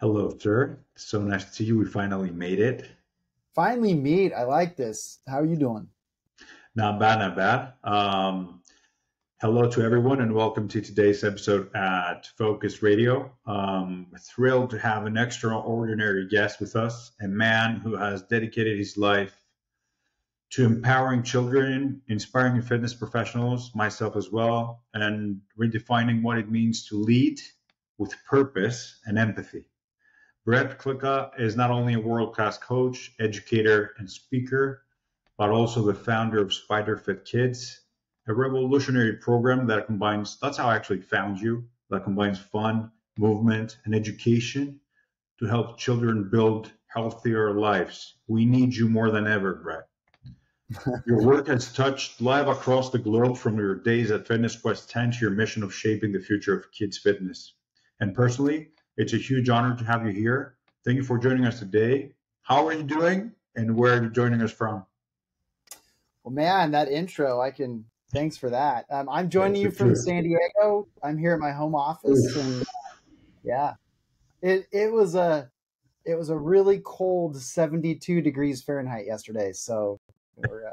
Hello, sir. So nice to see you. We finally made it. Finally meet. I like this. How are you doing? Not bad, not bad. Hello to everyone, and welcome to today's episode at Focus Radio. Thrilled to have an extraordinary guest with us, a man who has dedicated his life to empowering children, inspiring fitness professionals, myself as well, and redefining what it means to lead with purpose and empathy. Brett Klika is not only a world-class coach, educator, and speaker, but also the founder of Spider Fit Kids, a revolutionary program that combines, that's how I actually found you, that combines fun, movement, and education to help children build healthier lives. We need you more than ever, Brett. Your work has touched live across the globe from your days at Fitness Quest 10 to your mission of shaping the future of kids' fitness. And personally, it's a huge honor to have you here. Thank you for joining us today. How are you doing and where are you joining us from? Well, man, that intro, thanks for that. I'm joining Yes, you you from too. San Diego. I'm here at my home office and Oof. yeah, it was a really cold 72 degrees Fahrenheit yesterday. So we're,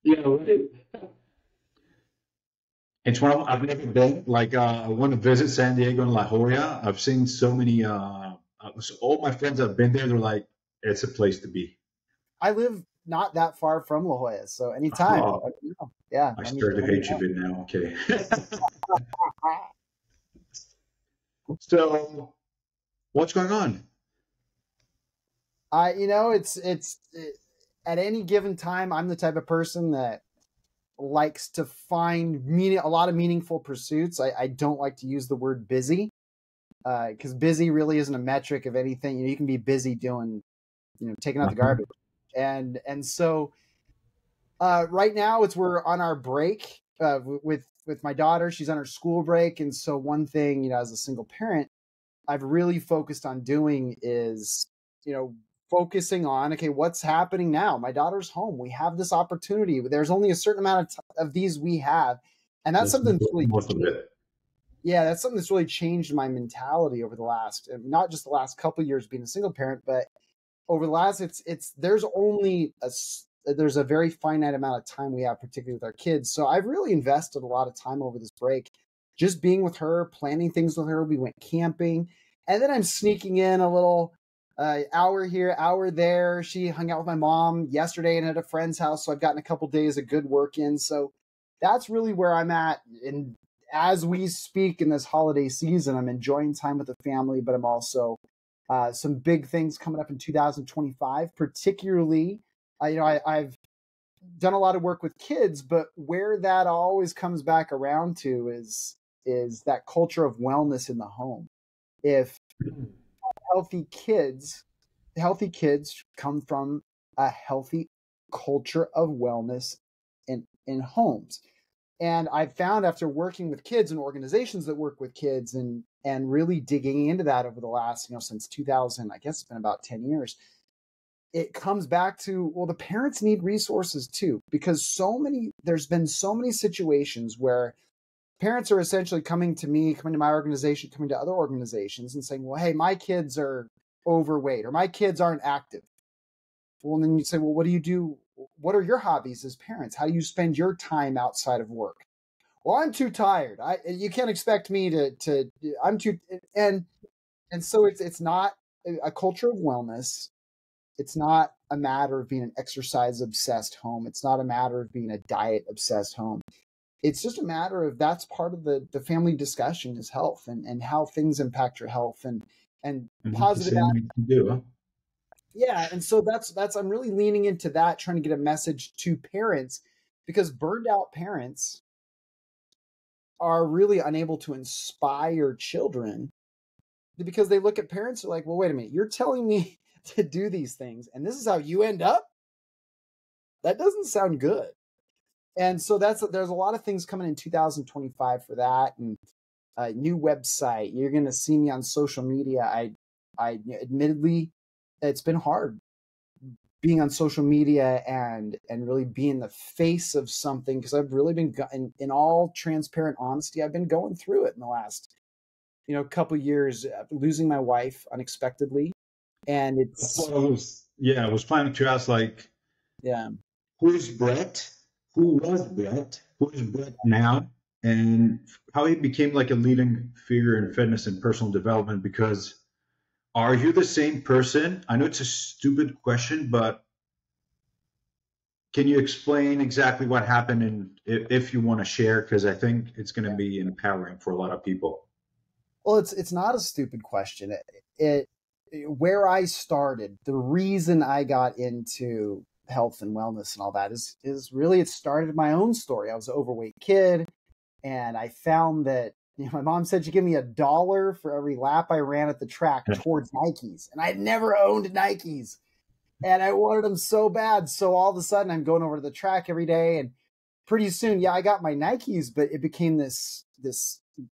Yeah, right. It's one of I've never been. I want to visit San Diego and La Jolla. I've seen so many. So all my friends have been there. They're like, it's a place to be. I live not that far from La Jolla. So anytime, Oh, let me know. Yeah, I let me, started to let me hate you a bit now. Okay. know. So what's going on? At any given time, I'm the type of person that likes to find a lot of meaningful pursuits. I don't like to use the word busy because busy really isn't a metric of anything. You can be busy doing, taking out the Uh-huh. garbage. And so right now we're on our break with my daughter. She's on her school break. And so one thing, as a single parent, I've really focused on doing is, you know, focusing on, okay, what's happening now? My daughter's home. We have this opportunity. There's only a certain amount of these we have. And that's Let's something make that's really most of changed. it. Yeah, that's something that's really changed my mentality over the last, not just the last couple of years being a single parent, but over the last, there's a very finite amount of time we have, particularly with our kids. So I've really invested a lot of time over this break, just being with her, planning things with her. We went camping, and then I'm sneaking in a little hour here, hour there. She hung out with my mom yesterday and at a friend's house, so I've gotten a couple days of good work in. So that's really where I'm at. And as we speak in this holiday season, I'm enjoying time with the family, but I'm also some big things coming up in 2025, particularly. I've done a lot of work with kids, but where that always comes back around to is that culture of wellness in the home. If healthy kids, healthy kids come from a healthy culture of wellness in homes. And I've found after working with kids and organizations that work with kids and really digging into that over the last, since 2000, I guess it's been about 10 years, it comes back to, well, the parents need resources too, because there's been so many situations where parents are essentially coming to me, coming to my organization, coming to other organizations and saying, well, hey, my kids are overweight or my kids aren't active. Well, and then you say, well, what do you do? What are your hobbies as parents? How do you spend your time outside of work? Well, I'm too tired. You can't expect me to I'm too, and, and so it's not a culture of wellness. It's not a matter of being an exercise obsessed home. It's not a matter of being a diet obsessed home. It's just a matter of that's part of the family discussion is health and how things impact your health and Mhm. The positive. same way you do, huh? Yeah. And so that's, I'm really leaning into that, trying to get a message to parents because burned out parents are really unable to inspire children because they look at parents who are like, well, wait a minute, you're telling me to do these things and this is how you end up? That doesn't sound good. And so there's a lot of things coming in 2025 for that, and a new website. You're going to see me on social media. I admittedly, it's been hard being on social media and really being the face of something because I've really been in all transparent honesty. I've been going through it in the last a couple years losing my wife unexpectedly. And That's it's, what I was planning to ask, like, yeah. who is Brett? Who was Brett? Who is Brett now? And how he became like a leading figure in fitness and personal development. Because are you the same person? I know it's a stupid question, but can you explain exactly what happened and if you want to share? Because I think it's going to be empowering for a lot of people. Well, it's not a stupid question. It where I started, the reason I got into health and wellness and all that is really it started my own story. I was an overweight kid, and I found that my mom said she'd give me $1 for every lap I ran at the track towards Nikes, and I'd never owned Nikes, and I wanted them so bad. So all of a sudden, I'm going over to the track every day, and pretty soon, yeah, I got my Nikes, but it became this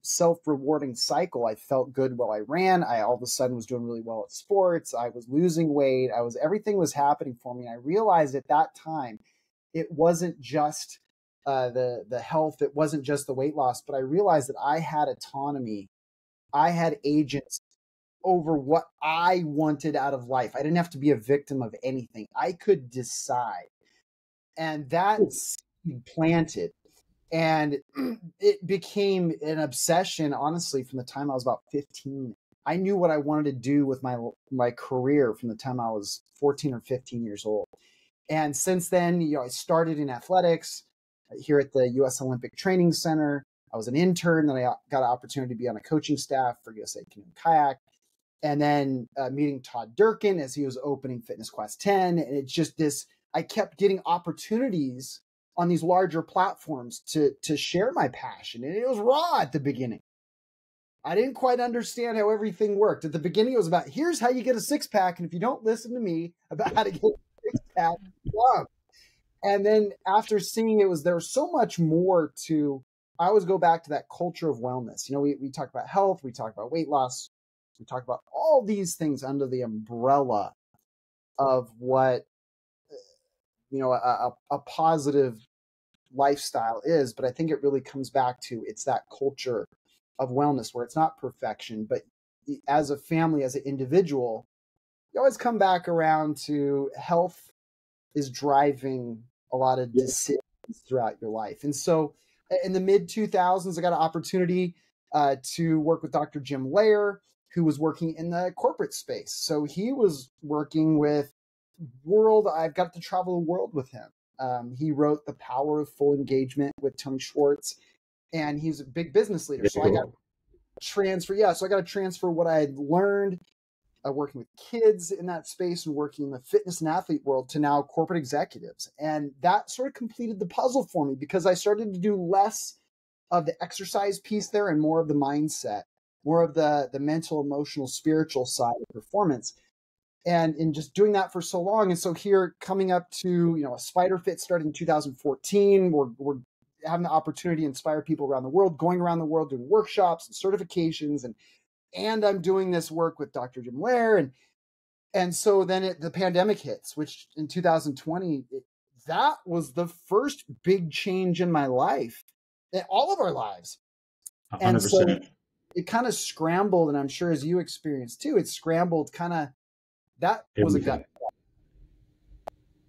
self-rewarding cycle. I felt good while I ran. I all of a sudden was doing really well at sports. I was losing weight. Everything was happening for me. And I realized at that time, it wasn't just the health. It wasn't just the weight loss, but I realized that I had autonomy. I had agency over what I wanted out of life. I didn't have to be a victim of anything. I could decide. And that's planted. And it became an obsession, honestly, from the time I was about 15. I knew what I wanted to do with my career from the time I was 14 or 15 years old. And since then, I started in athletics here at the U.S. Olympic Training Center. I was an intern, then I got an opportunity to be on a coaching staff for USA Canoe and Kayak. And then meeting Todd Durkin as he was opening Fitness Class 10. And it's just I kept getting opportunities on these larger platforms to share my passion. And it was raw at the beginning. I didn't quite understand how everything worked. At the beginning, it was about, here's how you get a six-pack. And if you don't listen to me about how to get a six-pack, wrong. And then after seeing there was so much more to, I always go back to that culture of wellness. We talk about health, we talk about weight loss, we talk about all these things under the umbrella of what, a positive lifestyle is. But I think it really comes back to, it's that culture of wellness where it's not perfection, but as a family, as an individual, you always come back around to health is driving a lot of decisions throughout your life. And so in the mid 2000s, I got an opportunity to work with Dr. Jim Lair, who was working in the corporate space. So he was working with I've got to travel the world with him. He wrote The Power of Full Engagement with Tony Schwartz, and he's a big business leader. So I got to transfer what I had learned working with kids in that space and working in the fitness and athlete world to now corporate executives. And that sort of completed the puzzle for me, because I started to do less of the exercise piece there and more of the mindset, more of the mental, emotional, spiritual side of performance. And in just doing that for so long. And so here coming up to, a Spider Fit started in 2014. We're having the opportunity to inspire people around the world, going around the world, doing workshops and certifications. And I'm doing this work with Dr. Jim Lair. And so then the pandemic hits, which in 2020, that was the first big change in my life, in all of our lives. 100%. And so it kind of scrambled, and I'm sure as you experienced too, it scrambled kind of, that was a gut.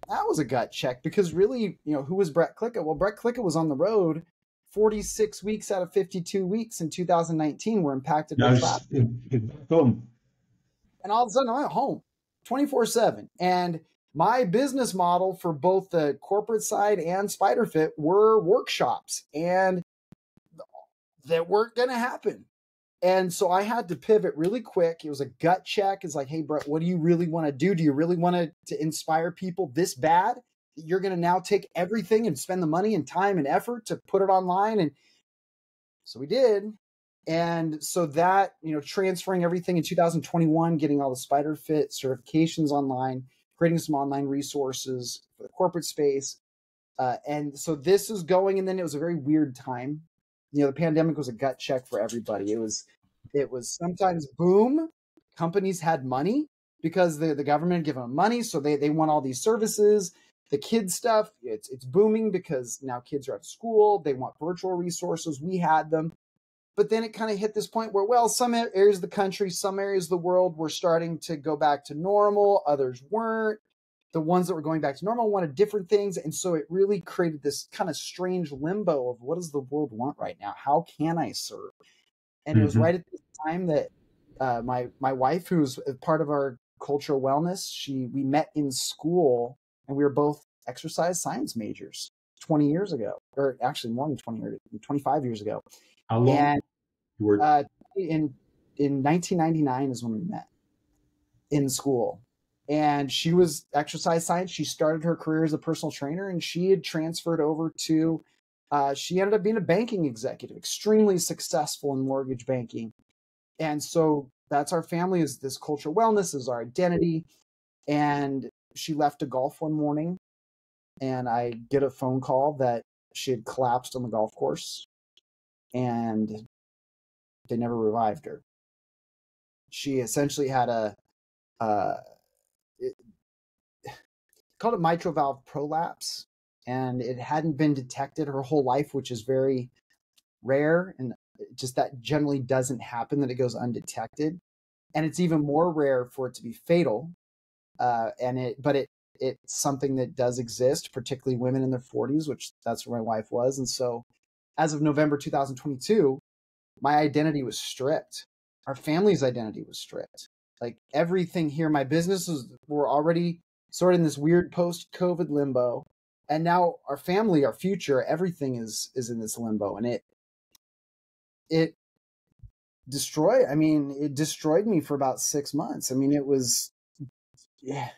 That was a gut check, because really, who was Brett Klika? Well, Brett Klika was on the road 46 weeks out of 52 weeks in 2019 were impacted by travel. And all of a sudden I'm at home 24/7. And my business model for both the corporate side and SpiderFit were workshops, and that weren't going to happen. And so I had to pivot really quick. It was a gut check. It's like, hey, Brett, what do you really want to do? Do you really want to inspire people this bad that you're going to now take everything and spend the money and time and effort to put it online? And so we did. And so that, transferring everything in 2021, getting all the SpiderFit certifications online, creating some online resources for the corporate space. And so this is going, and then it was a very weird time. The pandemic was a gut check for everybody. It was sometimes boom, companies had money because the government gave them money. So they want all these services. The kids stuff, it's booming because now kids are at school. They want virtual resources. We had them. But then it kind of hit this point where, well, some areas of the country, some areas of the world were starting to go back to normal. Others weren't. The ones that were going back to normal wanted different things. And so it really created this kind of strange limbo of what does the world want right now? How can I serve? And it was Mm-hmm. right at this time that my wife, who's part of our cultural wellness, we met in school, and we were both exercise science majors 20 years ago, or actually more than 20 years, 25 years ago. How long And you were? in 1999 is when we met in school. And she was exercise science. She started her career as a personal trainer, and she had transferred over to, she ended up being a banking executive, extremely successful in mortgage banking. And so that's our family, is this cultural wellness is our identity. And she left to golf one morning, and I get a phone call that she had collapsed on the golf course, and they never revived her. She essentially had called it mitral valve prolapse, and it hadn't been detected her whole life, which is very rare, and just that generally doesn't happen, that it goes undetected. And it's even more rare for it to be fatal. But it's something that does exist, particularly women in their 40s, which that's where my wife was. And so as of November 2022, my identity was stripped. Our family's identity was stripped. Like everything here, my businesses were already sort of in this weird post-COVID limbo. And now our family, our future, everything is in this limbo. And it destroyed me for about 6 months. I mean, it was, yeah,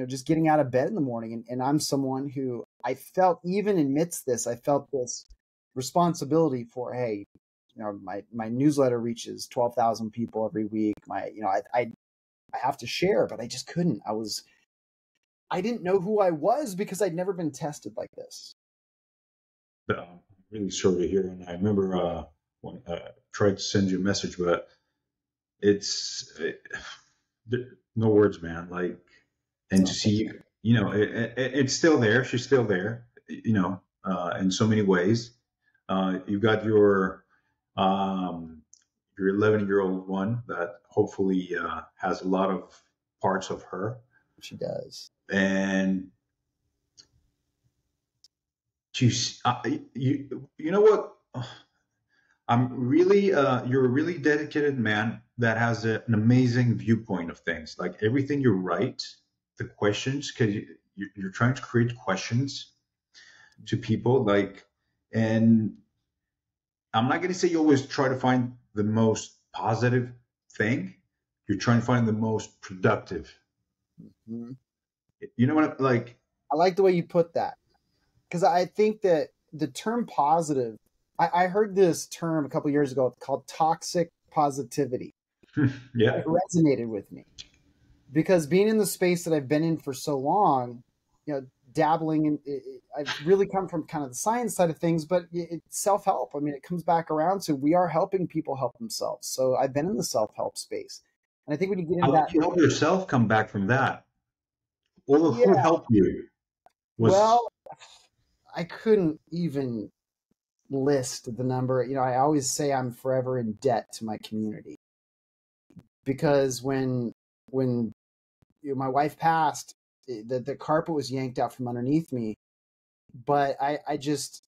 just getting out of bed in the morning. And I'm someone who I felt, even amidst this, I felt this responsibility for, hey, my newsletter reaches 12,000 people every week. I have to share, but I just couldn't. I didn't know who I was because I'd never been tested like this. I'm really sorry to hear, and I remember when I tried to send you a message, but it's no words, man. Like, and to see, it's still there. She's still there, in so many ways. You've got your 11-year-old one that hopefully has a lot of parts of her. She does. And you know what? I'm really you're a really dedicated man that has an amazing viewpoint of things. Like everything you write, the questions, because you're trying to create questions to people. Like, and I'm not going to say you always try to find the most positive thing. You're trying to find the most productive. Mm-hmm. You know what? Like, I like the way you put that, because I think that the term positive, I heard this term a couple of years ago called toxic positivity. yeah. It resonated with me because being in the space that I've been in for so long, dabbling in, I've really come from kind of the science side of things, but it's self-help. I mean, it comes back around to we are helping people help themselves. So I've been in the self-help space. And I think when you get into How that, did you help yourself come back from that? Or who yeah, helped you? well, I couldn't even list the number. I always say I'm forever in debt to my community, because when my wife passed, the carpet was yanked out from underneath me. But I just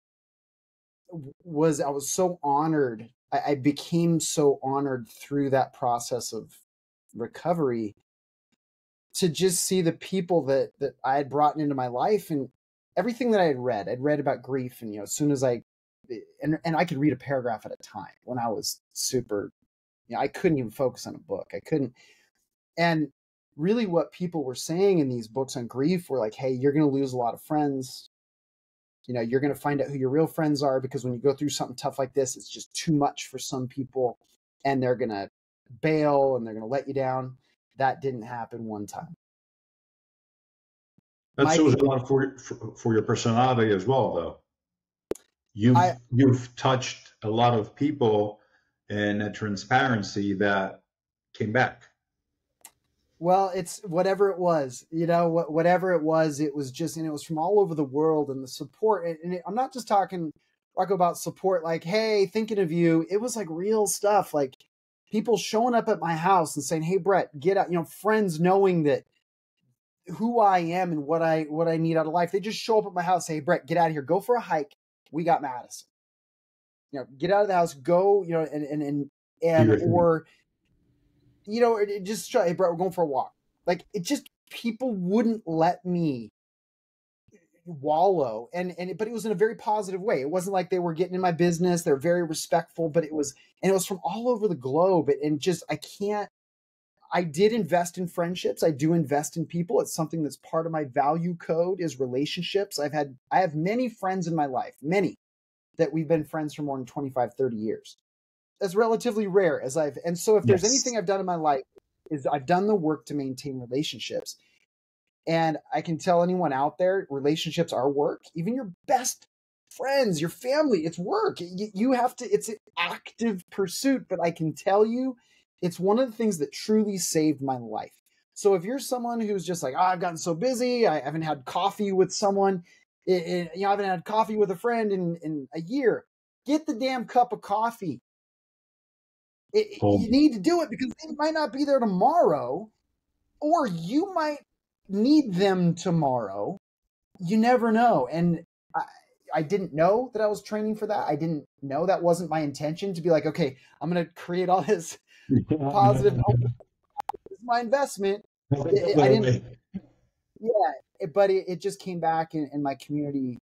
I was so honored. I became so honored through that process of recovery to just see the people that I had brought into my life, and everything that I'd read about grief. And as soon as I could read a paragraph at a time when I was super, I couldn't even focus on a book. I couldn't. And really what people were saying in these books on grief were like, hey, you're going to lose a lot of friends. You're going to find out who your real friends are, because when you go through something tough like this, it's just too much for some people, and they're going to bail and they're going to let you down. That didn't happen one time. That shows a lot for your personality as well, though. You've touched a lot of people in a transparency that came back. Well, it's whatever it was, whatever it was just, and it was from all over the world, and the support. And I'm not just talking Rocco, about support, like, hey, thinking of you. It was like real stuff, like people showing up at my house and saying, hey, Brett, get out, friends knowing that who I am and what I need out of life. They just show up at my house, say, hey, Brett, get out of here, go for a hike. We got Madison. Get out of the house, go, or, just show, hey, Brett, we're going for a walk. Like, it just, people wouldn't let me wallow, but it was in a very positive way. It wasn't like they were getting in my business. They're very respectful, but it was from all over the globe. And just, I did invest in friendships. I do invest in people. It's something that's part of my value code is relationships. I have many friends in my life, many that we've been friends for more than 25, 30 years. That's relatively rare and so if there's anything I've done in my life is I've done the work to maintain relationships. And I can tell anyone out there, relationships are work. Even your best friends, your family, it's work. You have to, it's an active pursuit, but I can tell you, it's one of the things that truly saved my life. So if you're someone who's just like, I've gotten so busy, I haven't had coffee with someone, I haven't had coffee with a friend in a year, get the damn cup of coffee. You need to do it because they might not be there tomorrow, or you might need them tomorrow. You never know. And I didn't know that I was training for that. I didn't know that wasn't my intention to be like, okay, I'm going to create all this positive. This is my investment. I didn't. Yeah, but it just came back, and my community,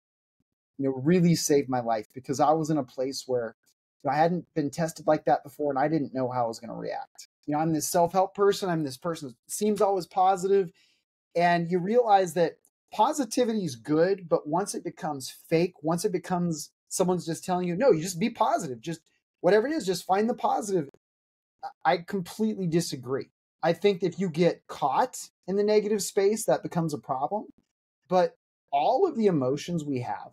really saved my life because I was in a place where I hadn't been tested like that before, and I didn't know how I was going to react. I'm this self-help person. I'm this person that seems always positive. And you realize that positivity is good, but once it becomes fake, once it becomes someone's just telling you, no, you just be positive, just whatever it is, just find the positive. I completely disagree. I think if you get caught in the negative space, that becomes a problem. But all of the emotions we have,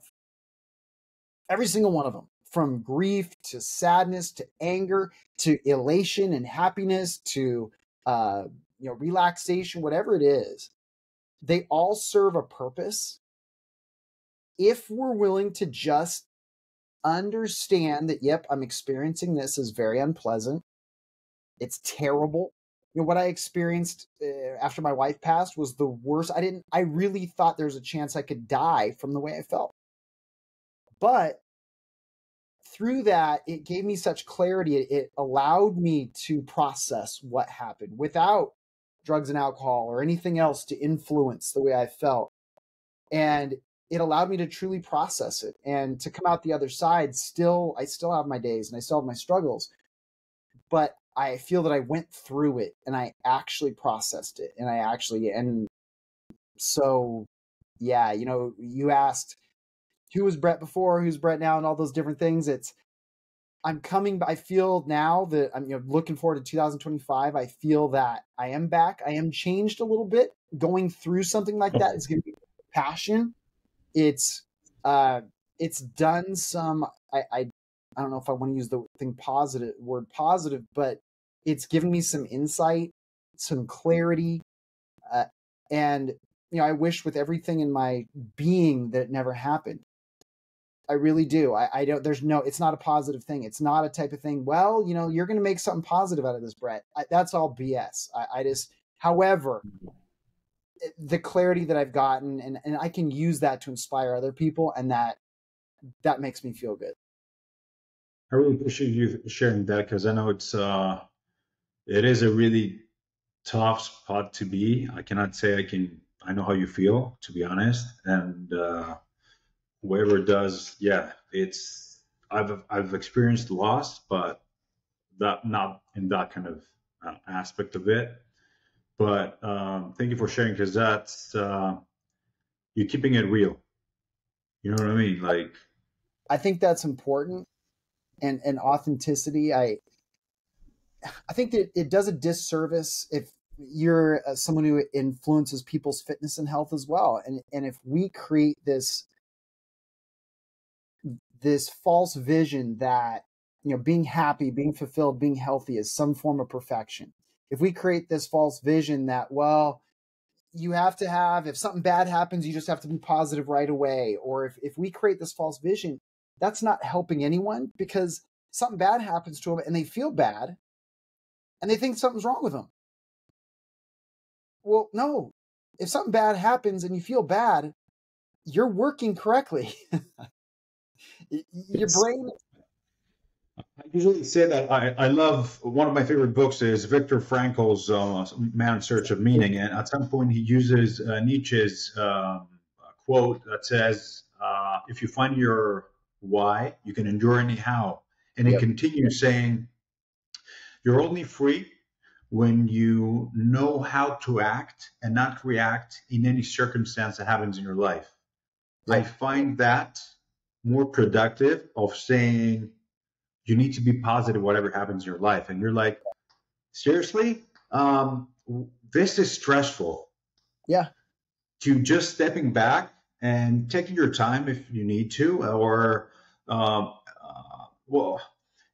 every single one of them, from grief to sadness to anger to elation and happiness to relaxation, whatever it is, they all serve a purpose if we're willing to just understand that, yep, I'm experiencing this is very unpleasant. It's terrible. What I experienced after my wife passed was the worst. I really thought there was a chance I could die from the way I felt. But through that, it gave me such clarity. It allowed me to process what happened without drugs and alcohol or anything else to influence the way I felt. And it allowed me to truly process it and to come out the other side. I still have my days and I still have my struggles, but I feel that I went through it and I actually processed it. And so, yeah, you asked who was Brett before, who's Brett now, and all those different things. I feel now that I'm looking forward to 2025. I feel that I am back. I am changed a little bit. Going through something like that is going to be passion. It's done some. I don't know if I want to use the word positive, but it's given me some insight, some clarity, and I wish with everything in my being that it never happened. I really do. I don't, it's not a positive thing. It's not a type of thing. Well, you're going to make something positive out of this, Brett. That's all BS. However, the clarity that I've gotten and I can use that to inspire other people. And that makes me feel good. I really appreciate you sharing that because I know it is a really tough spot to be. I cannot say I know how you feel, to be honest. And, whoever does, yeah, I've experienced loss, but that not in that kind of aspect of it. But thank you for sharing because that's you're keeping it real. You know what I mean? Like, I think that's important, and authenticity. I think that it does a disservice if you're someone who influences people's fitness and health as well, and if we create this false vision that being happy, being fulfilled, being healthy is some form of perfection. If we create this false vision that, well, you have to have, if something bad happens, you just have to be positive right away. Or if we create this false vision, that's not helping anyone, because something bad happens to them and they feel bad and they think something's wrong with them. Well, no. If something bad happens and you feel bad, you're working correctly. Your It's, brain. I usually say that I love, one of my favorite books is Viktor Frankl's Man's Search of Meaning. And at some point, he uses Nietzsche's quote that says, if you find your why, you can endure anyhow. And he Yep. continues saying, you're only free when you know how to act and not react in any circumstance that happens in your life. I Yep. find that more productive of saying you need to be positive whatever happens in your life. And you're like, seriously? This is stressful. Yeah. To just stepping back and taking your time if you need to, or well,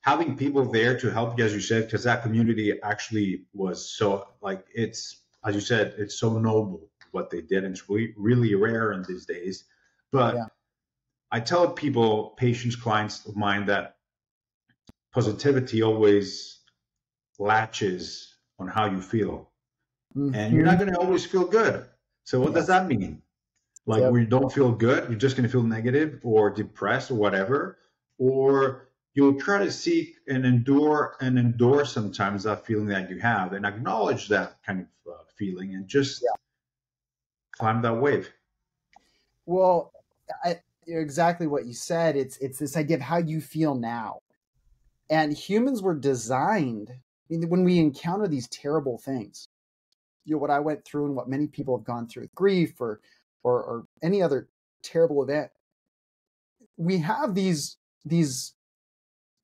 having people there to help you, as you said, because that community actually was so, like, it's, as you said, it's so noble what they did, and it's really, really rare in these days. Yeah. But I tell people, patients, clients of mine, that positivity always latches on how you feel, and you're Mm-hmm. not going to always feel good. So what does Yes. that mean? Like, Yep. where you don't feel good, you're just going to feel negative or depressed or whatever, or you'll try to seek and endure sometimes that feeling that you have, and acknowledge that kind of feeling, and just Yeah. climb that wave. Well, exactly what you said. It's this idea of how you feel now. And humans were designed, I mean, when we encounter these terrible things, what I went through and what many people have gone through, grief or any other terrible event, we have these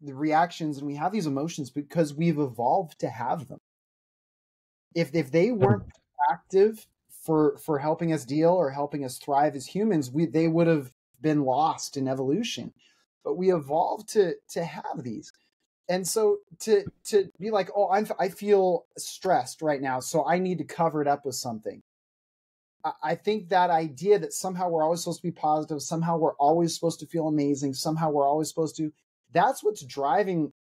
reactions and we have these emotions because we've evolved to have them. If they weren't active for helping us deal or helping us thrive as humans, they would have been lost in evolution. But we evolved to have these. And so to be like, oh, I feel stressed right now, so I need to cover it up with something. I think that idea that somehow we're always supposed to be positive, somehow we're always supposed to feel amazing, somehow we're always supposed to, that's what's driving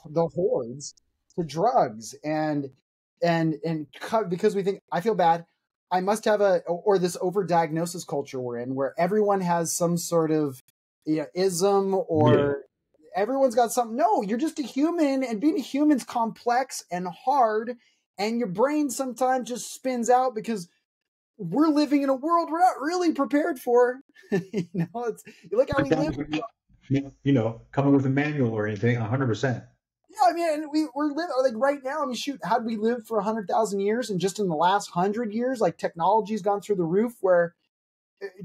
the hordes to drugs and because we think I feel bad, I must have or this overdiagnosis culture we're in where everyone has some sort of ism, Yeah. or everyone's got something. No, you're just a human, and being a human's complex and hard, and your brain sometimes just spins out because we're living in a world we're not really prepared for. It's, you look how we live. Coming with a manual or anything, 100%. Yeah, I mean, we're living like right now. I mean, shoot, how'd we live for 100,000 years? And just in the last 100 years, like technology's gone through the roof. Where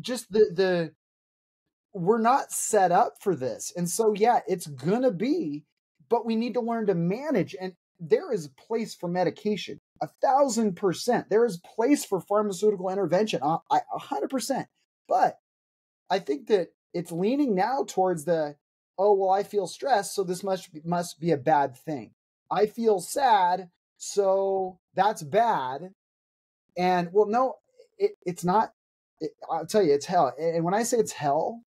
just the we're not set up for this, and so yeah, it's gonna be. But we need to learn to manage, and there is a place for medication, 1,000%. There is place for pharmaceutical intervention, 100%. But I think that it's leaning now towards oh, well, I feel stressed, so this must be a bad thing. I feel sad, so that's bad. And well, no, it's not. I'll tell you, it's hell. And when I say it's hell,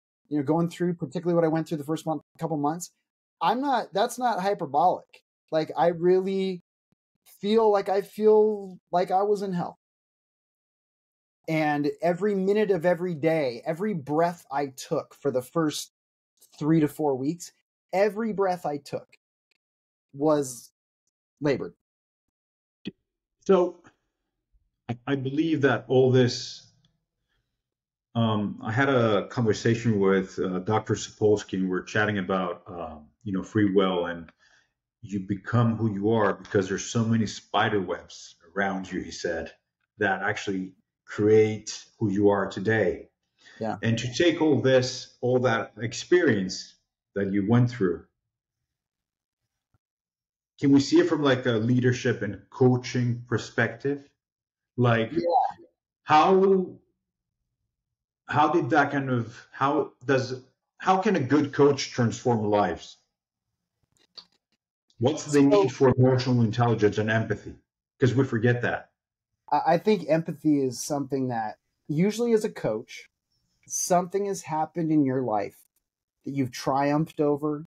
going through particularly what I went through the first couple months, that's not hyperbolic. Like, I really feel like I was in hell. And every minute of every day, every breath I took for the first 3 to 4 weeks, every breath I took was labored. So I believe that all this. I had a conversation with Dr. Sapolsky, and we're chatting about free will, and you become who you are because there's so many spider webs around you. He said that actually create who you are today, Yeah. and to take all that experience that you went through, can we see it from like a leadership and coaching perspective? Like, Yeah. how did that how can a good coach transform lives? What's the need So for emotional intelligence and empathy? Because we forget that. I think empathy is something that usually as a coach, something has happened in your life that you've triumphed over.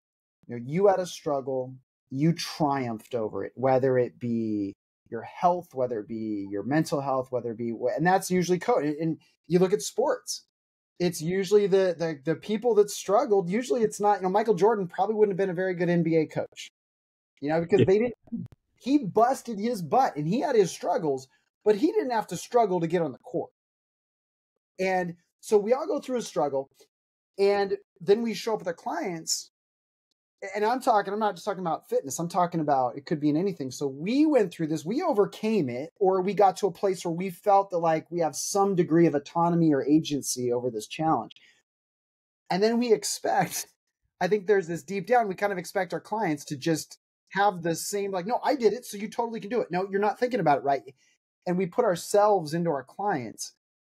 You had a struggle, you triumphed over it, whether it be your health, whether it be your mental health, whether it be, and that's usually and you look at sports. It's usually the people that struggled. Usually it's not, Michael Jordan probably wouldn't have been a very good NBA coach, because he busted his butt and he had his struggles, but he didn't have to struggle to get on the court. And so we all go through a struggle, and then we show up with our clients. And I'm not just talking about fitness. I'm talking about, it could be in anything. So we went through this, we overcame it, or we got to a place where we felt that like we have some degree of autonomy or agency over this challenge. And then I think there's this deep down, we kind of expect our clients to just have the same, like, no, I did it, so you totally can do it. No, you're not thinking about it right. And we put ourselves into our clients.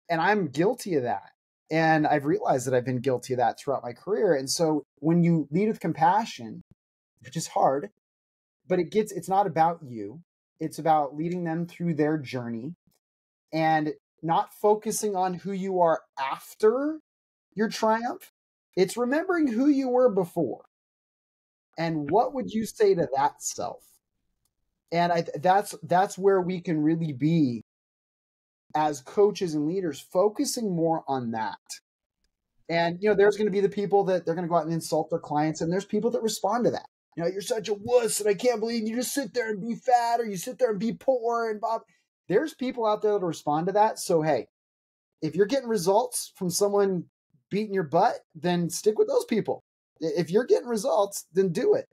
And I'm guilty of that. And I've realized that I've been guilty of that throughout my career. And so when you lead with compassion, which is hard, but it's not about you. It's about leading them through their journey and not focusing on who you are after your triumph. It's remembering who you were before. And what would you say to that self? And that's where we can really be as coaches and leaders, focusing more on that. And, there's going to be the people that they're going to go out and insult their clients. And there's people that respond to that. You're such a wuss and I can't believe you just sit there and be fat, or you sit there and be poor and Bob. There's people out there that respond to that. So, hey, if you're getting results from someone beating your butt, then stick with those people. If you're getting results, then do it.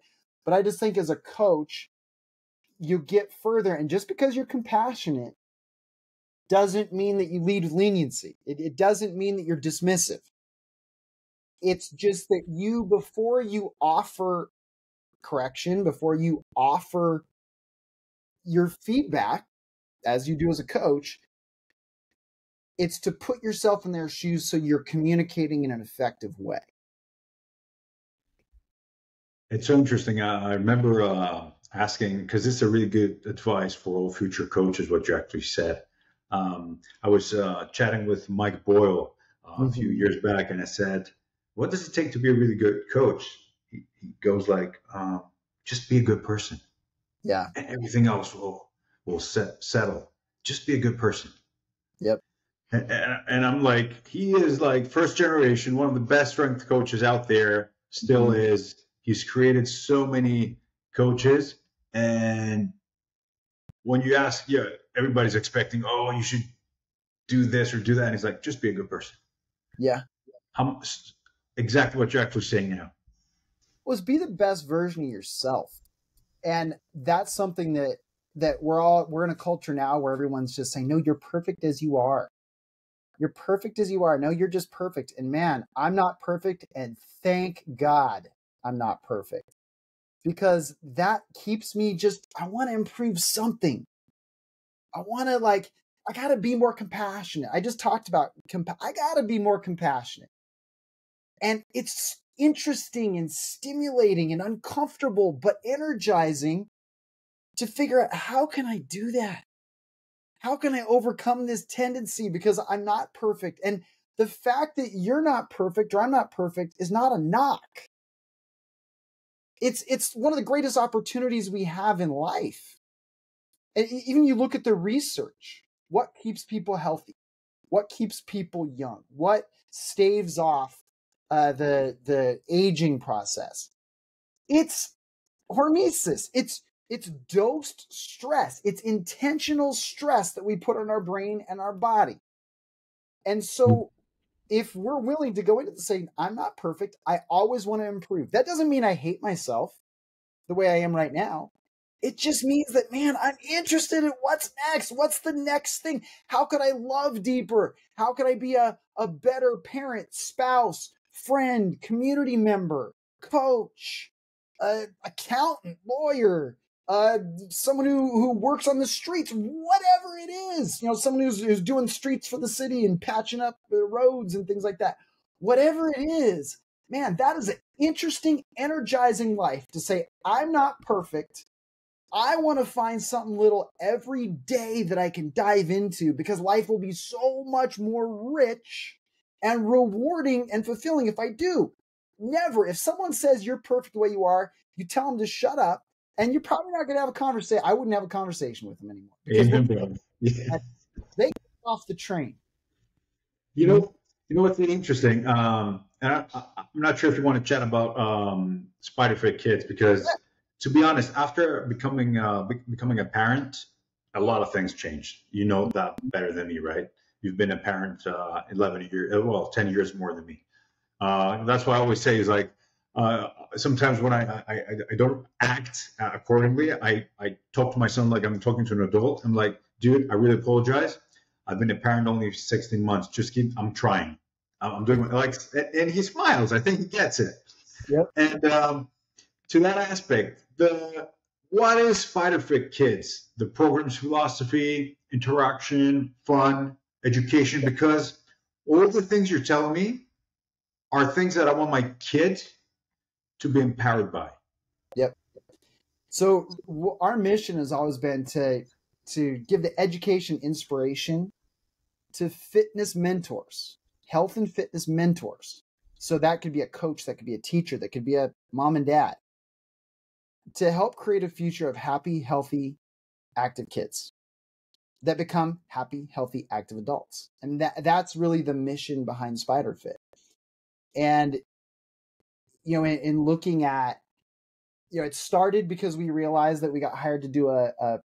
But I just think as a coach, you get further. And just because you're compassionate doesn't mean that you lead with leniency. It doesn't mean that you're dismissive. It's just that before you offer correction, before you offer your feedback, as you do as a coach, it's to put yourself in their shoes so you're communicating in an effective way. It's so interesting. I remember asking, because this is a really good advice for all future coaches, what you actually said. I was chatting with Mike Boyle a few years back, and I said, what does it take to be a really good coach? He goes like, just be a good person. Yeah. And everything else will settle. Just be a good person. Yep. And I'm like, he is like first generation, one of the best strength coaches out there, still is. He's created so many coaches. And when you ask, everybody's expecting, oh, you should do this or do that. And he's like, just be a good person. Yeah. Exactly what you're actually saying now. Was be the best version of yourself. And that's something that we're in a culture now where everyone's just saying, no, you're perfect as you are. You're perfect as you are. No, you're just perfect. And man, I'm not perfect. And thank God I'm not perfect. Because that keeps me I want to improve something. I want to I got to be more compassionate. I just talked about, I got to be more compassionate. And it's interesting and stimulating and uncomfortable, but energizing to figure out, how can I do that? How can I overcome this tendency? Because I'm not perfect. And the fact that you're not perfect or I'm not perfect is not a knock. It's one of the greatest opportunities we have in life. And even you look at the research, what keeps people healthy? What keeps people young? What staves off the aging process? It's hormesis. It's dosed stress. It's intentional stress that we put on our brain and our body. And so if we're willing to go into the saying, I'm not perfect, I always want to improve. That doesn't mean I hate myself the way I am right now. It just means that, man, I'm interested in what's next. What's the next thing? How could I love deeper? How could I be a better parent, spouse, friend, community member, coach, accountant, lawyer, someone who works on the streets, whatever it is, someone who's doing streets for the city and patching up the roads and things like that. Whatever it is, man, that is an interesting, energizing life to say, I'm not perfect. I want to find something little every day that I can dive into, because life will be so much more rich and rewarding and fulfilling if I do. Never. If someone says you're perfect the way you are, you tell them to shut up, and you're probably not going to have a conversation. I wouldn't have a conversation with them anymore because they get off the train. You know what's really interesting? And I'm not sure if you want to chat about spider fit kids because, to be honest, after becoming a parent, a lot of things changed. You know that better than me, right? You've been a parent 10 years more than me. That's why I always say is like sometimes when I don't act accordingly, I talk to my son like I'm talking to an adult. I'm like, dude, I really apologize. I've been a parent only 16 months. I'm trying. I'm doing like, and he smiles. I think he gets it. Yep. And to that aspect, what is Spider Fit Kids? The program's philosophy, interaction, fun, education, because all the things you're telling me are things that I want my kid to be empowered by. Yep. So our mission has always been to give the education inspiration to fitness mentors, health and fitness mentors. So that could be a coach, that could be a teacher, that could be a mom and dad, to help create a future of happy, healthy, active kids that become happy, healthy, active adults. And that's really the mission behind Spider Fit. And, you know, in looking at, you know, it started because we realized that we got hired to do a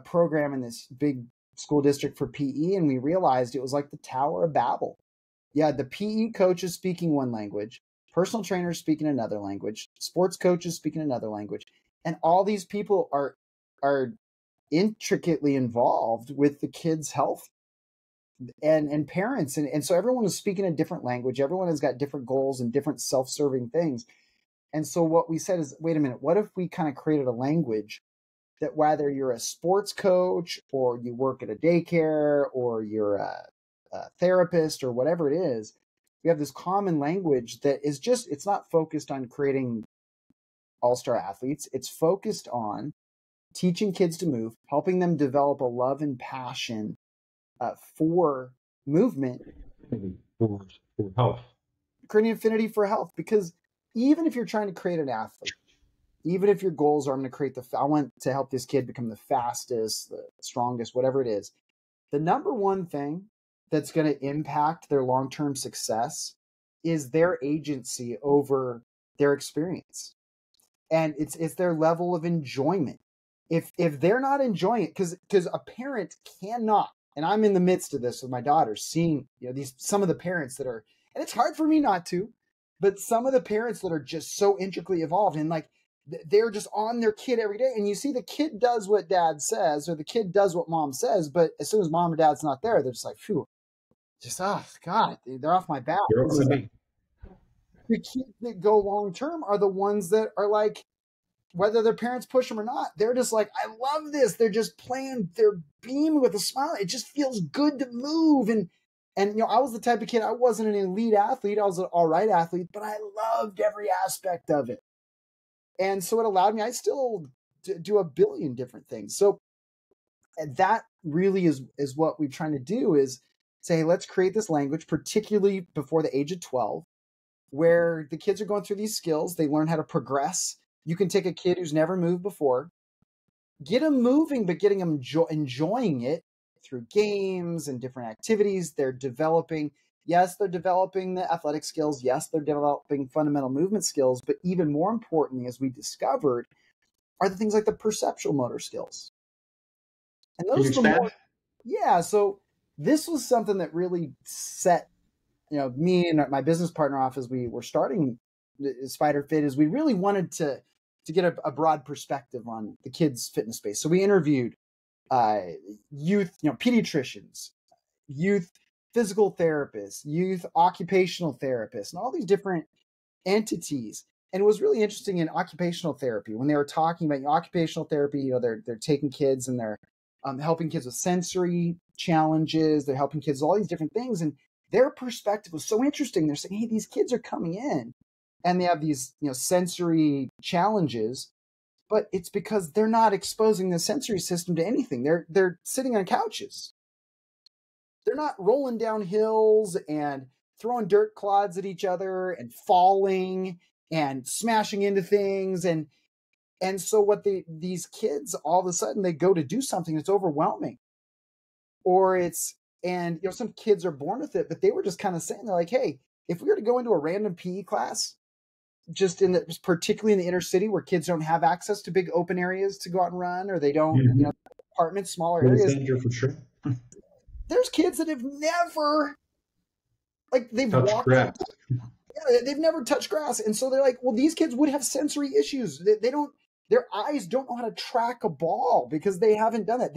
program in this big school district for PE, and we realized it was like the Tower of Babel. Yeah, the PE coaches speaking one language, personal trainers speaking another language, sports coaches speaking another language, and all these people are intricately involved with the kids' health and parents, and so everyone is speaking a different language. Everyone has got different goals and different self-serving things. And so what we said is, wait a minute, what if we kind of created a language that whether you're a sports coach or you work at a daycare or you're a therapist or whatever it is, we have this common language that is just, it's not focused on creating all-star athletes. It's focused on teaching kids to move, helping them develop a love and passion for movement. For health. Creating affinity for health. Because even if you're trying to create an athlete, even if your goals are, I'm going to create I want to help this kid become the fastest, the strongest, whatever it is, the number one thing that's going to impact their long-term success is their agency over their experience. And it's their level of enjoyment. If they're not enjoying it, because a parent cannot, and I'm in the midst of this with my daughter, seeing, you know, some of the parents that are, and it's hard for me not to, but some of the parents that are just so intricately involved and like they're just on their kid every day, and you see the kid does what dad says or the kid does what mom says, but as soon as mom or dad's not there, they're just like, phew, just God, they're off my back. The kids that go long term are the ones that are like, whether their parents push them or not, they're just like, I love this. They're just playing, they're beaming with a smile. It just feels good to move. And you know, I was the type of kid, I wasn't an elite athlete. I was an all right athlete, but I loved every aspect of it. And so it allowed me, I still do a billion different things. So that really is what we're trying to do, is say, hey, let's create this language, particularly before the age of 12, where the kids are going through these skills. They learn how to progress. You can take a kid who's never moved before, get them moving, but getting them enjoying it through games and different activities. They're developing, yes, they're developing the athletic skills. Yes, they're developing fundamental movement skills. But even more importantly, as we discovered, are the things like the perceptual motor skills. And those are the more, yeah. So this was something that really set, you know, me and my business partner off as we were starting Spider Fit, is we really wanted to get a broad perspective on the kids' fitness space. So we interviewed youth, you know, pediatricians, youth physical therapists, youth occupational therapists, and all these different entities. And it was really interesting in occupational therapy when they were talking about, you know, occupational therapy. You know, they're taking kids and they're helping kids with sensory challenges. They're helping kids with all these different things, and their perspective was so interesting. They're saying, hey, these kids are coming in and they have these, you know, sensory challenges, but it's because they're not exposing the sensory system to anything. They're sitting on couches. They're not rolling down hills and throwing dirt clods at each other and falling and smashing into things. And so what these kids, all of a sudden they go to do something that's overwhelming, or and some kids are born with it, but they were just kind of saying, they're like, hey, if we were to go into a random PE class, particularly in the inner city where kids don't have access to big open areas to go out and run, or they don't, apartments, smaller areas. For sure. There's kids that have never, they've touched grass. They've never touched grass. And so they're like, well, these kids would have sensory issues. Their eyes don't know how to track a ball because they haven't done it.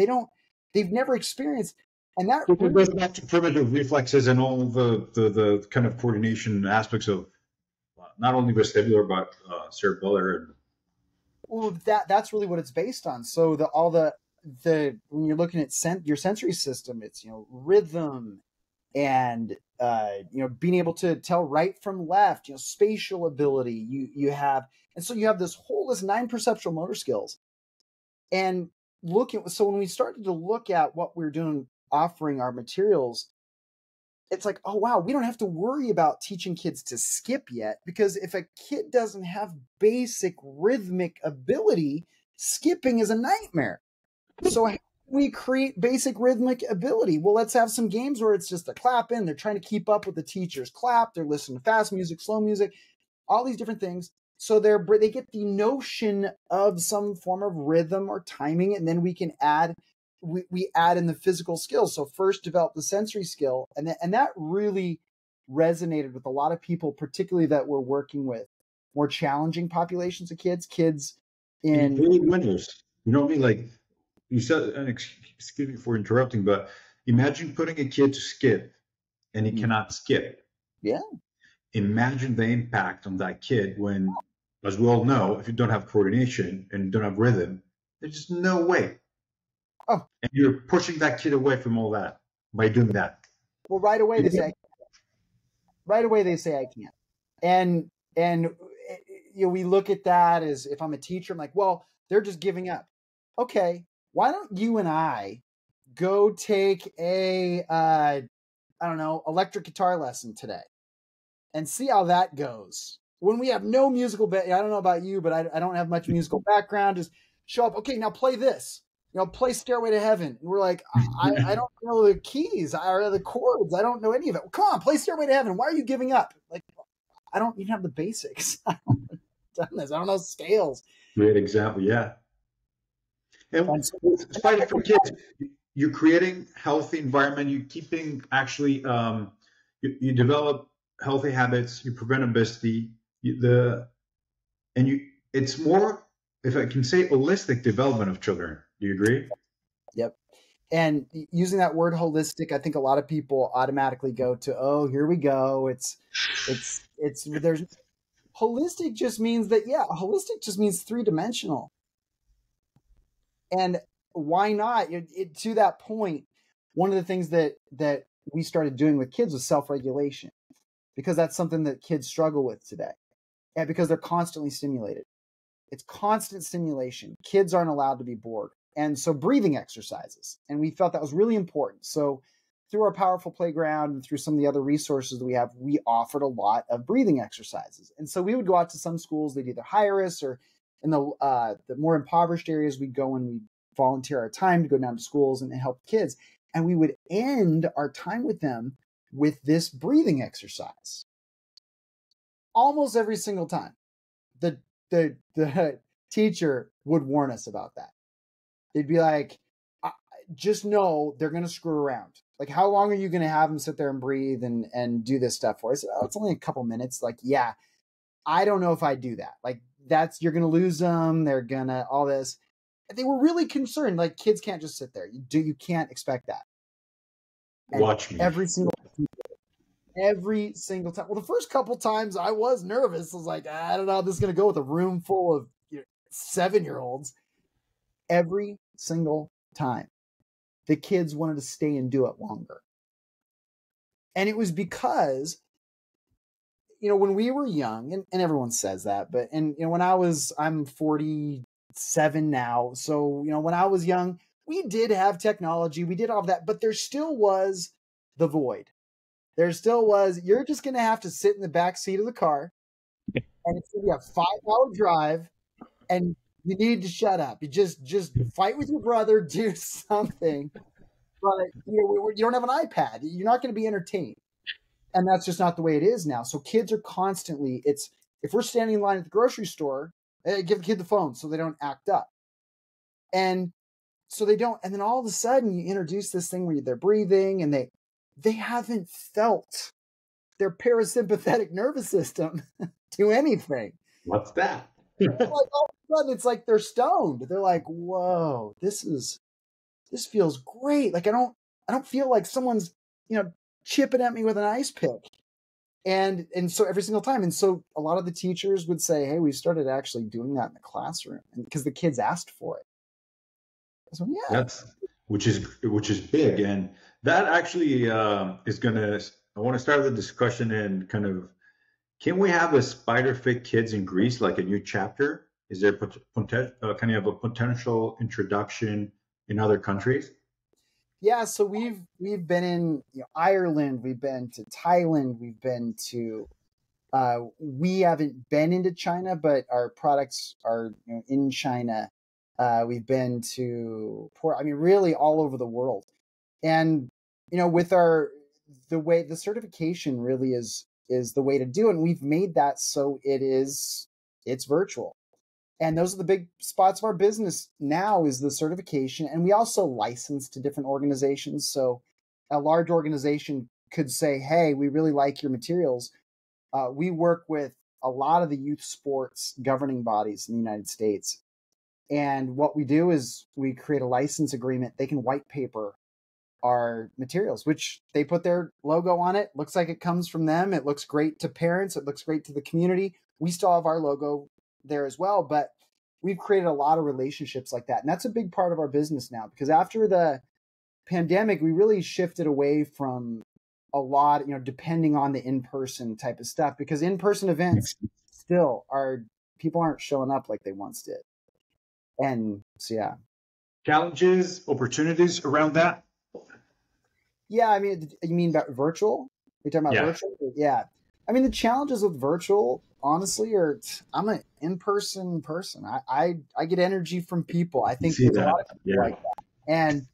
They've never experienced. And that goes back to primitive reflexes and all the kind of coordination aspects of not only vestibular but cerebellar. Well, that's really what it's based on. So when you're looking at your sensory system, it's rhythm and being able to tell right from left, spatial ability. You have this whole list 9 perceptual motor skills. And so when we started to look at what we're doing, offering our materials, it's like, oh wow, we don't have to worry about teaching kids to skip yet, because if a kid doesn't have basic rhythmic ability, skipping is a nightmare. So how do we create basic rhythmic ability? Well, let's have some games where it's just a clap in. They're trying to keep up with the teacher's clap. They're listening to fast music, slow music, all these different things. So they get the notion of some form of rhythm or timing, and then we can add we add in the physical skills. So first develop the sensory skill, and that really resonated with a lot of people, particularly that we're working with more challenging populations of kids in really winners. You know what I mean? Like you said, and excuse me for interrupting, but imagine putting a kid to skip and he cannot skip. Yeah. Imagine the impact on that kid when, as we all know, if you don't have coordination and you don't have rhythm, there's just no way. Oh. And you're pushing that kid away from all that by doing that. Well, right away they say I can't. And we look at that as, if I'm a teacher, I'm like, well, they're just giving up. Okay, why don't you and I go take a electric guitar lesson today and see how that goes when we have no musical I don't know about you, but I don't have much musical background. Just show up. Okay, now play this. Play Stairway to Heaven. And we're like, I don't know the keys or the chords. I don't know any of it. Well, come on, play Stairway to Heaven. Why are you giving up? Like, I don't even have the basics. I don't know scales. Great example, yeah. And fighting for kids, you're creating healthy environment. You're keeping actually, you develop healthy habits. You prevent obesity. It's more, if I can say, holistic development of children. Do you agree? Yep. And using that word holistic, I think a lot of people automatically go to, oh, here we go. There's holistic just means that, holistic just means 3-dimensional. And why not? To that point, one of the things that we started doing with kids was self-regulation, because that's something that kids struggle with today, and because they're constantly stimulated. It's constant stimulation. Kids aren't allowed to be bored. And so breathing exercises. And we felt that was really important. So through our Powerful Playground and through some of the other resources that we have, we offered a lot of breathing exercises. And so we would go out to some schools, they'd either hire us, or in the more impoverished areas, we'd go and we'd volunteer our time to go down to schools and help kids. And we would end our time with them with this breathing exercise. Almost every single time. The teacher would warn us about that. They'd be like, just know they're going to screw around. Like, how long are you going to have them sit there and breathe and do this stuff for? I said, it's only a couple minutes. Like, yeah, I don't know if I do that. Like, you're going to lose them. They're going to all this. They were really concerned. Like, kids can't just sit there. You can't expect that. And watch me. Every single time. Well, the first couple times I was nervous. I was like, I don't know how this is going to go with a room full of 7-year-olds. Every single time, the kids wanted to stay and do it longer. And it was because, when we were young, and everyone says that, but, when I'm 47 now. So, when I was young, we did have technology, we did all of that, but there still was the void. There still was, you're just going to have to sit in the back seat of the car, and it's going to be a 5-hour drive, and you need to shut up. You just fight with your brother, do something. But you don't have an iPad. You're not going to be entertained. And that's just not the way it is now. So kids are constantly, if we're standing in line at the grocery store, give the kid the phone so they don't act up. And so they don't. And then all of a sudden you introduce this thing where they're breathing and they haven't felt their parasympathetic nervous system do anything. What's that? Like all of a sudden it's like they're stoned. They're like, whoa, this feels great. Like I don't feel like someone's, chipping at me with an ice pick. And so every single time. And so a lot of the teachers would say, hey, we started actually doing that in the classroom, and because the kids asked for it. So yeah. Which is big. And that actually is gonna, I want to start the discussion and kind of, can we have a Spider Fit Kids in Greece, like a new chapter? Is there kind of a potential introduction in other countries? Yeah, so we've been in Ireland, we've been to Thailand, we've been to we haven't been into China, but our products are in China. We've been to really all over the world. And with the certification really is the way to do it. And we've made that so it's virtual. And those are the big spots of our business now, is the certification. And we also license to different organizations. So a large organization could say, hey, we really like your materials. We work with a lot of the youth sports governing bodies in the United States. And what we do is we create a license agreement. They can white paper our materials, which they put their logo on it. Looks like it comes from them. It looks great to parents. It looks great to the community. We still have our logo there as well, but we've created a lot of relationships like that. And that's a big part of our business now, because after the pandemic, we really shifted away from a lot, depending on the in-person type of stuff, because in-person events still people aren't showing up like they once did. And so, yeah. Challenges, opportunities around that? Yeah. I mean, you mean about virtual? You're talking about virtual? Yeah. I mean, the challenges with virtual, honestly, I'm an in-person person. I get energy from people. I think there's a lot of people like that. And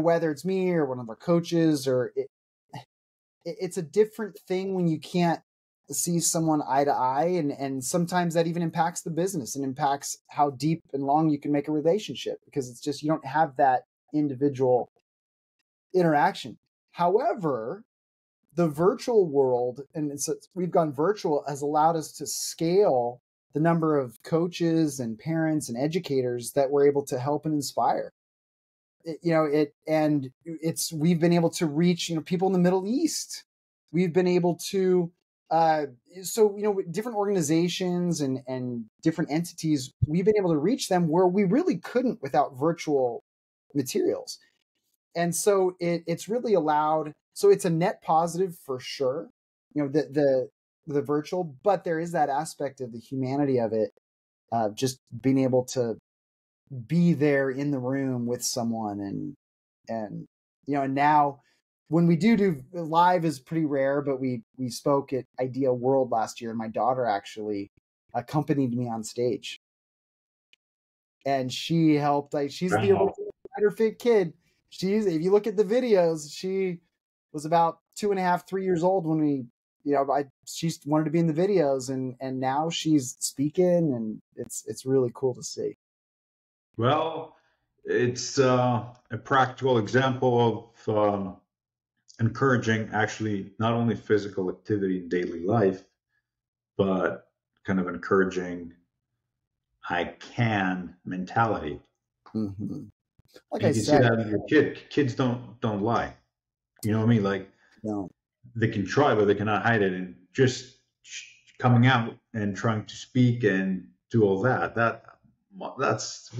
whether it's me or one of our coaches, or it's a different thing when you can't see someone eye to eye. And sometimes that even impacts the business and impacts how deep and long you can make a relationship, because it's just, you don't have that individual interaction. However, the virtual world, and we've gone virtual, has allowed us to scale the number of coaches and parents and educators that we're able to help and inspire. We've been able to reach, people in the Middle East. We've been able to, different organizations and different entities, we've been able to reach them where we really couldn't without virtual materials. And so it's really allowed. So it's a net positive for sure, the virtual, but there is that aspect of the humanity of it, just being able to be there in the room with someone. And now when we do live is pretty rare, but we spoke at Idea World last year, and my daughter actually accompanied me on stage. And she helped, she's the original Spider Fit kid. If you look at the videos, she was about 2.5, 3 years old when she wanted to be in the videos, and now she's speaking, and it's really cool to see. Well, it's a practical example of encouraging actually not only physical activity in daily life, but kind of encouraging I can mentality. Mm-hmm. Like and I you said, see that in your kids don't lie. You know what I mean? Like, no. They can try, but they cannot hide it. And just coming out and trying to speak and do all that's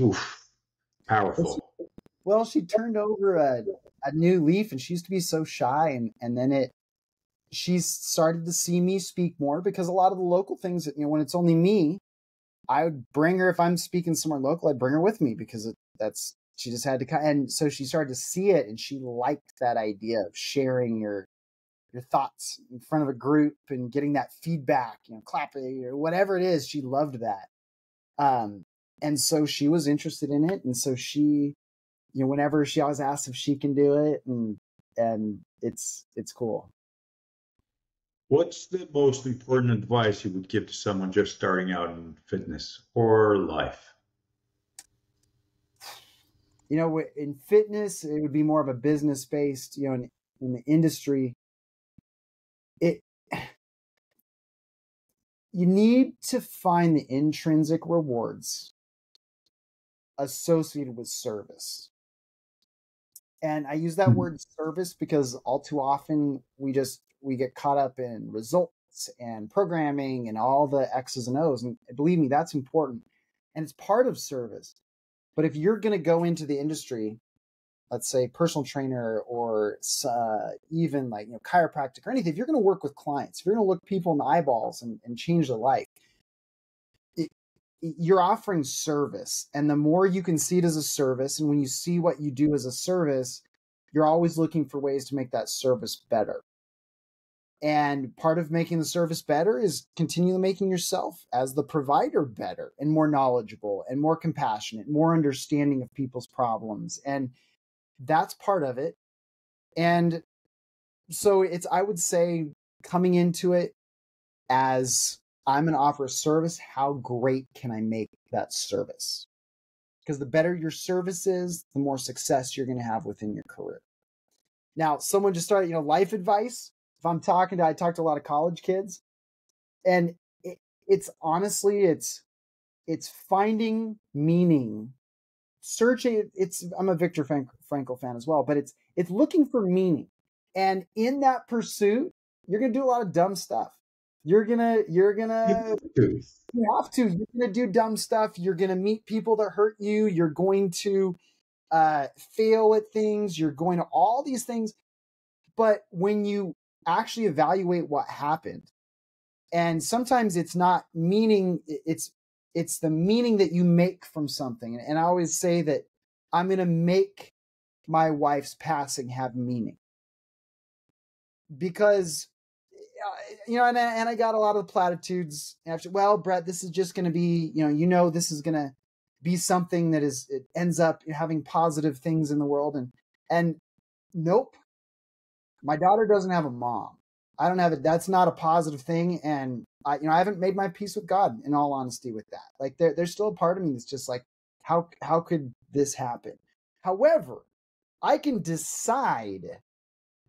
powerful. Well, she turned over a new leaf, and she used to be so shy, and then she's started to see me speak more, because a lot of the local things, when it's only me, I would bring her, if I'm speaking somewhere local, I'd bring her with me, because that's she just had to, and so she started to see it, and she liked that idea of sharing your thoughts in front of a group and getting that feedback, clapping or whatever it is. She loved that. And so she was interested in it. And so she, whenever she always asks if she can do it, and it's cool. What's the most important advice you would give to someone just starting out in fitness or life? In fitness, it would be more of a business based, in the industry, you need to find the intrinsic rewards associated with service. And I use that word service because all too often we get caught up in results and programming and all the X's and O's. And believe me, that's important. And it's part of service. But if you're going to go into the industry, let's say personal trainer or even like chiropractic or anything, if you're going to work with clients, if you're going to look people in the eyeballs and change their life, you're offering service. And the more you can see it as a service, and when you see what you do as a service, you're always looking for ways to make that service better. And part of making the service better is continually making yourself as the provider better and more knowledgeable and more compassionate, more understanding of people's problems. And that's part of it. And so I would say, coming into it as I'm going to offer a service, how great can I make that service? Because the better your service is, the more success you're going to have within your career. Now, someone just started, life advice. If I talk to a lot of college kids, and it's honestly, it's finding meaning. Searching, I'm a Viktor Frankl fan as well, but it's looking for meaning. And in that pursuit, you're going to do a lot of dumb stuff. You have to, you're going to do dumb stuff. You're going to meet people that hurt you. You're going to fail at things. You're going to all these things. But when you actually evaluate what happened, and sometimes it's not meaning, it's the meaning that you make from something. And I always say that I'm going to make my wife's passing have meaning, because, and I got a lot of platitudes after, well, Brett, this is just going to be, this is going to be something that it ends up having positive things in the world. And nope, my daughter doesn't have a mom. I don't have it. That's not a positive thing. And I haven't made my peace with God, in all honesty, with that. Like there's still a part of me that's just like, how could this happen? However, I can decide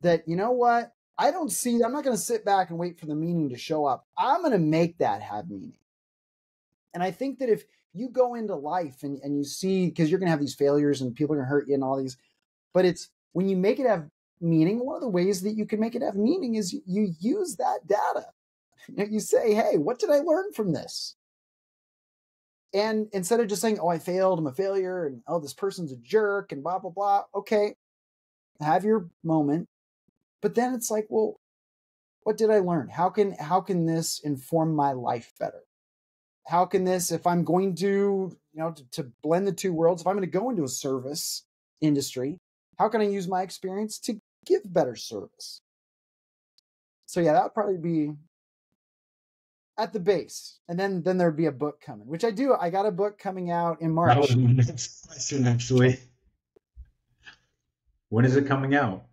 that, what? I'm not going to sit back and wait for the meaning to show up. I'm going to make that have meaning. And I think that if you go into life and you see, because you're going to have these failures and people are going to hurt you and all these, but it's when you make it have meaning, one of the ways that you can make it have meaning is you use that data. You say, hey, what did I learn from this? And instead of just saying, oh, I failed, I'm a failure, and oh, this person's a jerk, and blah, blah, blah. Okay, have your moment. But then it's like, well, what did I learn? How can this inform my life better? How can this, if I'm going to, to blend the two worlds, if I'm going to go into a service industry, how can I use my experience to give better service? So yeah, that would probably be at the base. And then there'd be a book coming, which I do. I got a book coming out in March. That was my next question, actually. When is it coming out?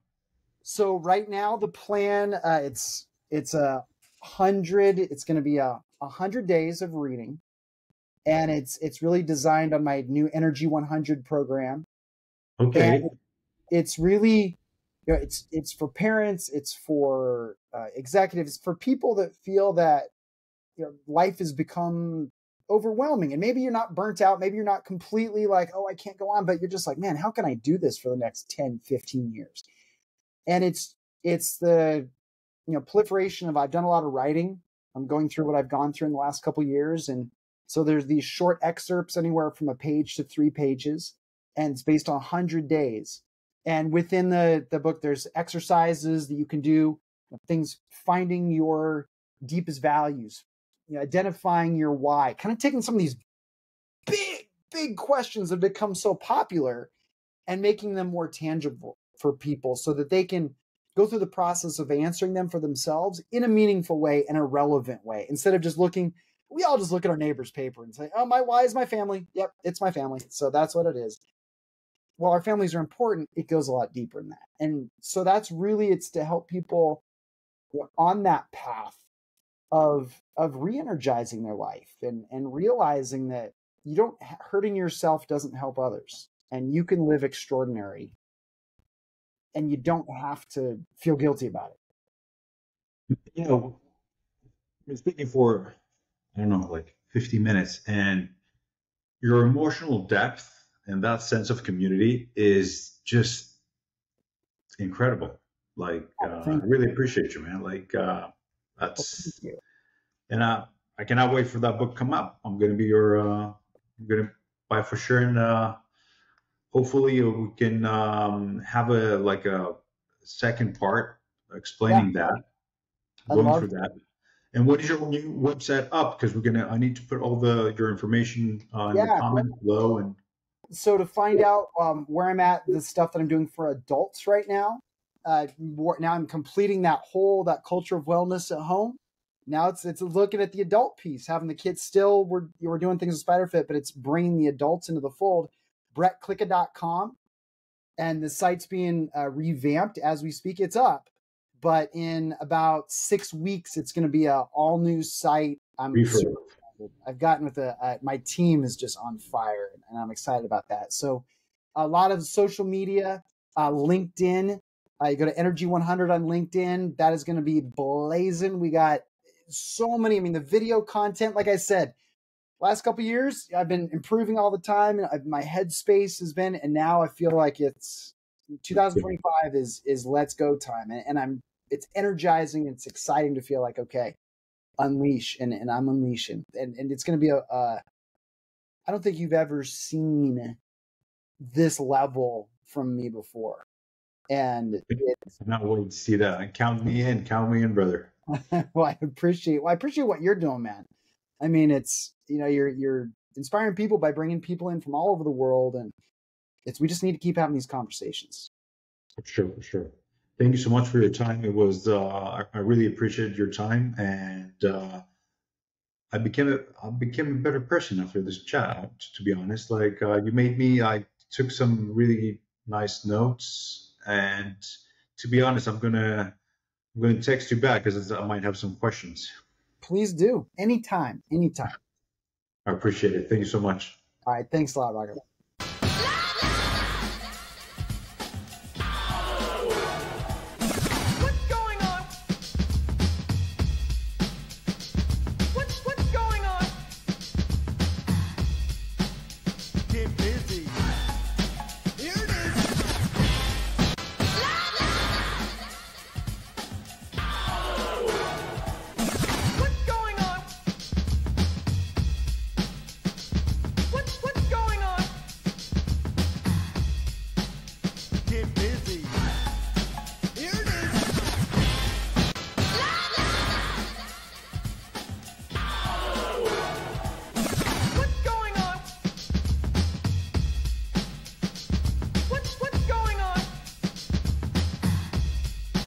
So right now the plan, it's 100. It's going to be 100 days of reading, and it's really designed on my new Energy 100 program. Okay. And it's really, it's for parents, it's for executives, for people that feel that life has become overwhelming, and maybe you're not burnt out, maybe you're not completely like, oh, I can't go on, but you're just like, man, how can I do this for the next 10, 15 years? And it's the proliferation of, I've done a lot of writing. I'm going through what I've gone through in the last couple of years, and so there's these short excerpts, anywhere from a page to 3 pages, and it's based on 100 days. And within the book, there's exercises that you can do, things, finding your deepest values, identifying your why, kind of taking some of these big questions that have become so popular and making them more tangible for people so that they can go through the process of answering them for themselves in a meaningful way and a relevant way. Instead of just looking, we all just look at our neighbor's paper and say, oh, my why is my family. Yep, it's my family. So that's what it is. While our families are important, it goes a lot deeper than that. And so that's really, it's to help people on that path of re-energizing their life and realizing that you don't, hurting yourself doesn't help others, and you can live extraordinary and you don't have to feel guilty about it. You know, I've been speaking for, I don't know, like 50 minutes, and your emotional depth and that sense of community is just incredible. Like, I really appreciate you, man. Like, that's, and I cannot wait for that book to come out. I'm going to be I'm going to buy for sure. And, hopefully we can, have a second part explaining that, going through that. And what is your new website up? Because I need to put all your information in the comments below. And so to find out where I'm at, the stuff that I'm doing for adults right now, now I'm completing that culture of wellness at home. Now it's looking at the adult piece, having the kids still, we're doing things with SpiderFit, but it's bringing the adults into the fold. BrettKlika.com, and the site's being revamped as we speak. It's up. But in about 6 weeks, it's going to be an all new site. I've gotten with my team is just on fire, and I'm excited about that. So a lot of social media, LinkedIn, you go to Energy 100 on LinkedIn. That is going to be blazing. We got so many, the video content, like I said, last couple of years, I've been improving all the time. And my headspace has been, and now I feel like it's 2025 is let's go time. And it's energizing. It's exciting to feel like, okay, unleash, and I'm unleashing. And it's going to be I don't think you've ever seen this level from me before. And I'm not waiting to see that. Count me in, brother. Well, I appreciate what you're doing, man. It's, you're inspiring people by bringing people in from all over the world. And we just need to keep having these conversations. For sure. Thank you so much for your time. It was, I really appreciated your time, and I became a better person after this chat, to be honest. Like, you made me, I took some really nice notes, and to be honest, I'm gonna text you back because I might have some questions. Please do. Anytime. I appreciate it. Thank you so much. All right. Thanks a lot, Rocco.